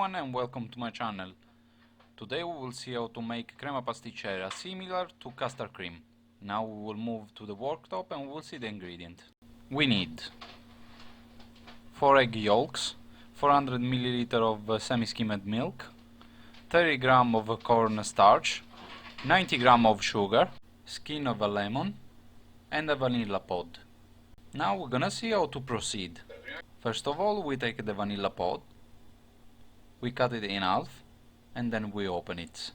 everyone and welcome to my channel. Today we will see how to make crema pasticcera similar to custard cream. Now we will move to the worktop and we will see the ingredient. We need 4 egg yolks, 400 ml of semi-skimmed milk, 30 g of corn starch, 90 g of sugar, skin of a lemon and a vanilla pod. Now we're gonna see how to proceed. First of all, we take the vanilla pod, we cut it in half and then we open it.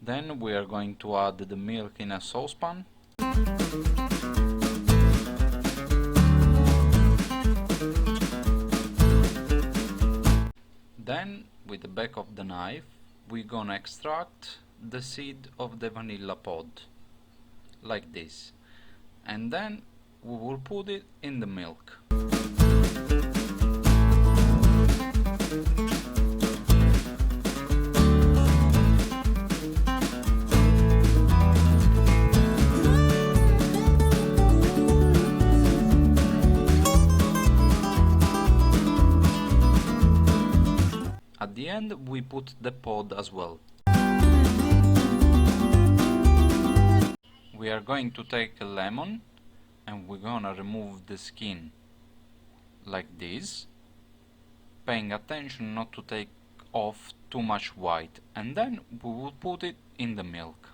Then we are going to add the milk in a saucepan. Then, with the back of the knife, we're gonna extract the seed of the vanilla pod, like this, and then we will put it in the milk. At the end we put the pod as well. We are going to take a lemon and we're gonna remove the skin like this, paying attention not to take off too much white, and then we will put it in the milk.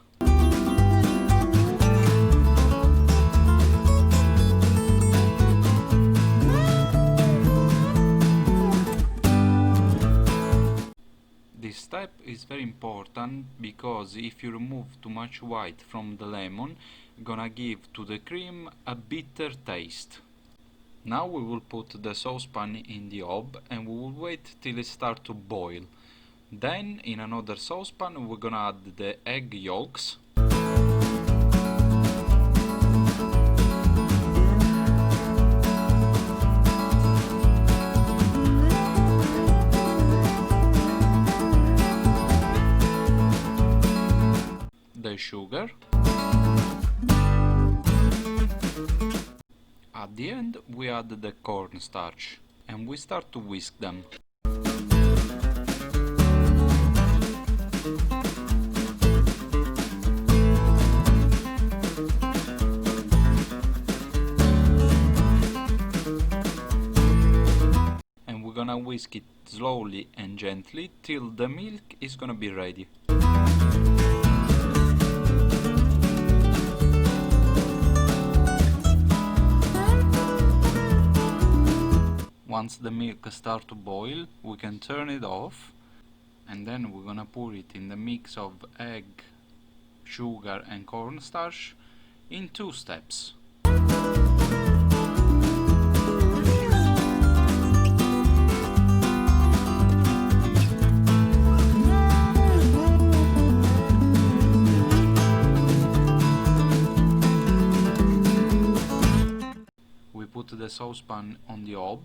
This step is very important because if you remove too much white from the lemon, gonna give to the cream a bitter taste. Now we will put the saucepan in the hob and we will wait till it starts to boil. Then in another saucepan we're gonna add the egg yolks. The sugar. At the end we add the cornstarch and we start to whisk them. And we're gonna whisk it slowly and gently till the milk is gonna be ready. Once the milk starts to boil, we can turn it off and then we're gonna pour it in the mix of egg, sugar and cornstarch in 2 steps. We put the saucepan on the hob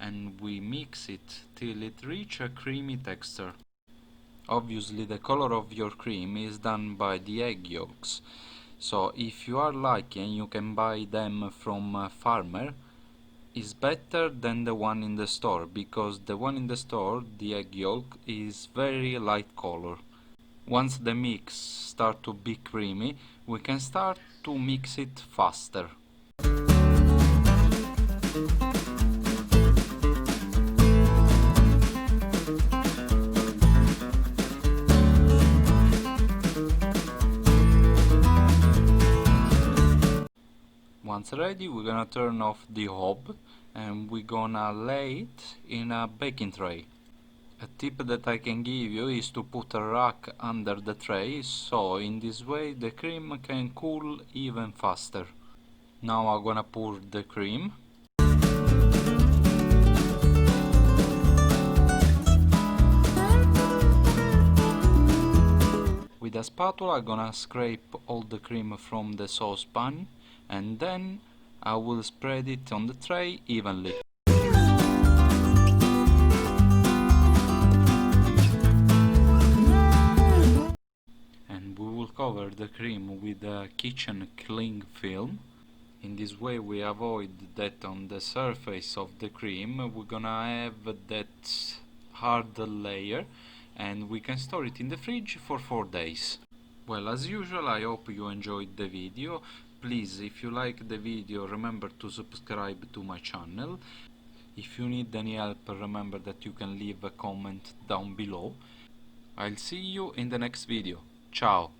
and we mix it till it reaches a creamy texture. Obviously the color of your cream is done by the egg yolks, so if you are lucky and you can buy them from a farmer, is better than the one in the store, because the one in the store, the egg yolk, is very light color. Once the mix starts to be creamy, we can start to mix it faster. Once ready, we're gonna turn off the hob and we're gonna lay it in a baking tray. A tip that I can give you is to put a rack under the tray, so in this way the cream can cool even faster. Now I'm gonna pour the cream. With a spatula I'm gonna scrape all the cream from the saucepan and then I will spread it on the tray evenly. the cream with a kitchen cling film. In this way we avoid that on the surface of the cream we're gonna have that hard layer, and we can store it in the fridge for 4 days. Well, as usual, I hope you enjoyed the video. Please, if you like the video, remember to subscribe to my channel. If you need any help, remember that you can leave a comment down below. I'll see you in the next video. Ciao!